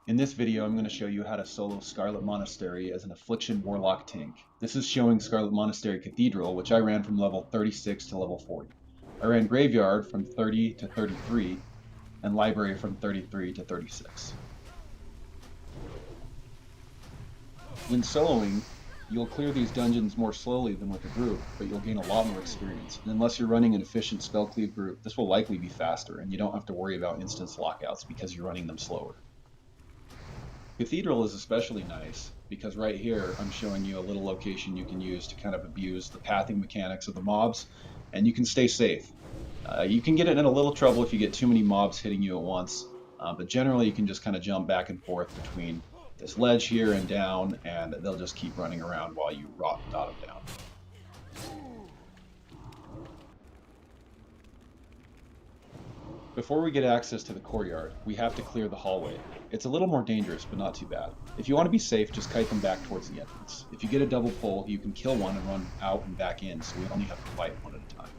In this video, I'm going to show you how to solo Scarlet Monastery as an Affliction Warlock tank. This is showing Scarlet Monastery Cathedral, which I ran from level 36 to level 40. I ran Graveyard from 30 to 33, and Library from 33 to 36. When soloing, you'll clear these dungeons more slowly than with a group, but you'll gain a lot more experience. And unless you're running an efficient spell cleave group, this will likely be faster, and you don't have to worry about instance lockouts because you're running them slower. Cathedral is especially nice because right here I'm showing you a little location you can use to kind of abuse the pathing mechanics of the mobs, and you can stay safe. You can get in a little trouble if you get too many mobs hitting you at once, but generally you can just kind of jump back and forth between this ledge here and down, and they'll just keep running around while you dot them down. Before we get access to the courtyard, we have to clear the hallway. It's a little more dangerous, but not too bad. If you want to be safe, just kite them back towards the entrance. If you get a double pull, you can kill one and run out and back in, so we only have to fight one at a time.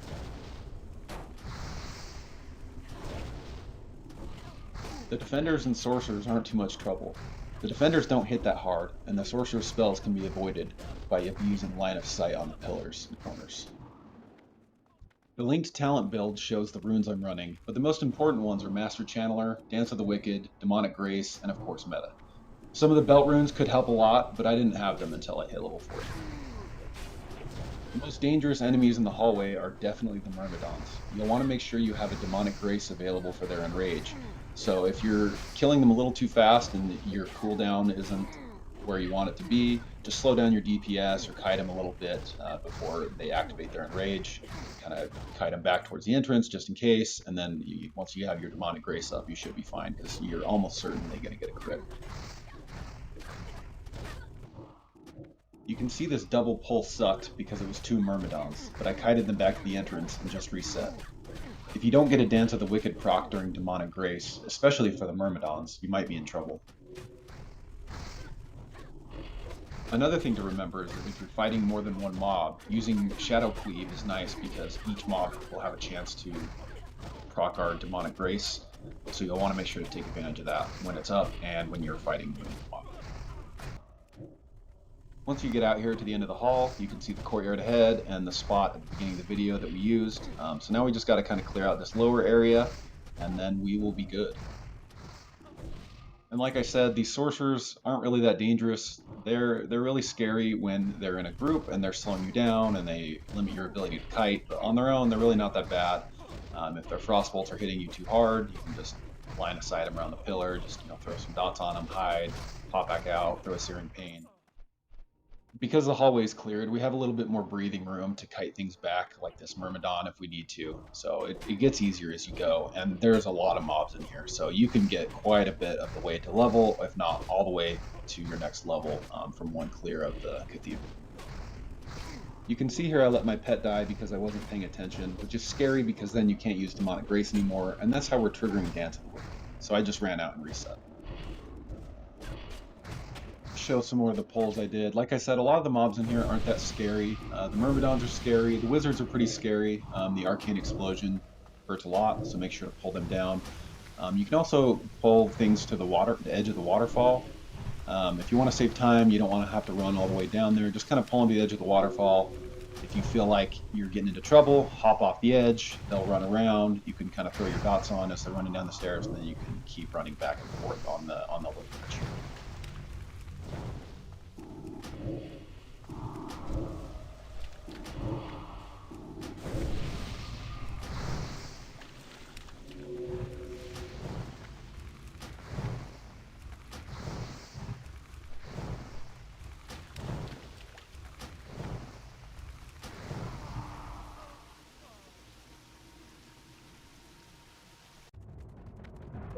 The defenders and sorcerers aren't too much trouble. The defenders don't hit that hard, and the sorcerer's spells can be avoided by using line of sight on the pillars and corners. The linked talent build shows the runes I'm running, but the most important ones are Master Channeler, Dance of the Wicked, Demonic Grace, and of course Meta. Some of the belt runes could help a lot, but I didn't have them until I hit level 40. The most dangerous enemies in the hallway are definitely the Myrmidons. You'll want to make sure you have a Demonic Grace available for their Enrage. So if you're killing them a little too fast and your cooldown isn't where you want it to be, just slow down your DPS or kite them a little bit before they activate their Enrage. Kind of kite them back towards the entrance just in case, and then once you have your Demonic Grace up, you should be fine because you're almost certainly going to get a crit. You can see this double pull sucked because it was two Myrmidons, but I kited them back to the entrance and just reset. If you don't get a Dance of the Wicked proc during Demonic Grace, especially for the Myrmidons, you might be in trouble. Another thing to remember is that if you're fighting more than one mob, using Shadow Cleave is nice because each mob will have a chance to proc our Demonic Grace, so you'll want to make sure to take advantage of that when it's up and when you're fighting with the mob. Once you get out here to the end of the hall, you can see the courtyard ahead and the spot at the beginning of the video that we used. So now we just got to kind of clear out this lower area, and then we will be good. And like I said, these sorcerers aren't really that dangerous. They're really scary when they're in a group and they're slowing you down and they limit your ability to kite. But on their own, they're really not that bad. If their frost bolts are hitting you too hard, you can just line of sight them around the pillar, just throw some dots on them, hide, pop back out, throw a Searing Pain. Because the hallway is cleared, we have a little bit more breathing room to kite things back, like this Myrmidon if we need to. So it gets easier as you go, and there's a lot of mobs in here, so you can get quite a bit of the way to level, if not all the way to your next level from one clear of the Cathedral. You can see here I let my pet die because I wasn't paying attention, which is scary because then you can't use Demonic Grace anymore, and that's how we're triggering Dance of the Wicked. So I just ran out and reset. Show some more of the pulls I did. Like I said, a lot of the mobs in here aren't that scary. The Myrmidons are scary. The Wizards are pretty scary. The Arcane Explosion hurts a lot, so make sure to pull them down. You can also pull things to the edge of the waterfall. If you want to save time, you don't want to have to run all the way down there. Just kind of pull them to the edge of the waterfall. If you feel like you're getting into trouble, hop off the edge. They'll run around. You can kind of throw your dots on as they're running down the stairs, and then you can keep running back and forth on the little bridge.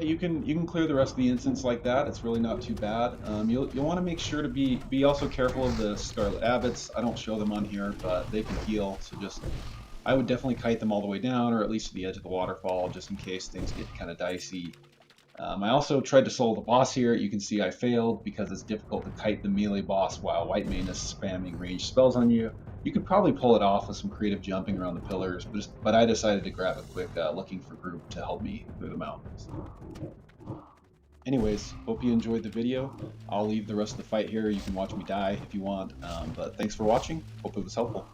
You can clear the rest of the instance like that. It's really not too bad. You'll want to make sure to be also careful of the Scarlet Abbots. I don't show them on here, but they can heal. So I would definitely kite them all the way down, or at least to the edge of the waterfall, just in case things get kind of dicey. I also tried to solo the boss here. You can see I failed because it's difficult to kite the melee boss while White Mane is spamming ranged spells on you. You could probably pull it off with some creative jumping around the pillars, but I decided to grab a quick looking for group to help me through the mountains. Anyways, hope you enjoyed the video. I'll leave the rest of the fight here. You can watch me die if you want. But thanks for watching. Hope it was helpful.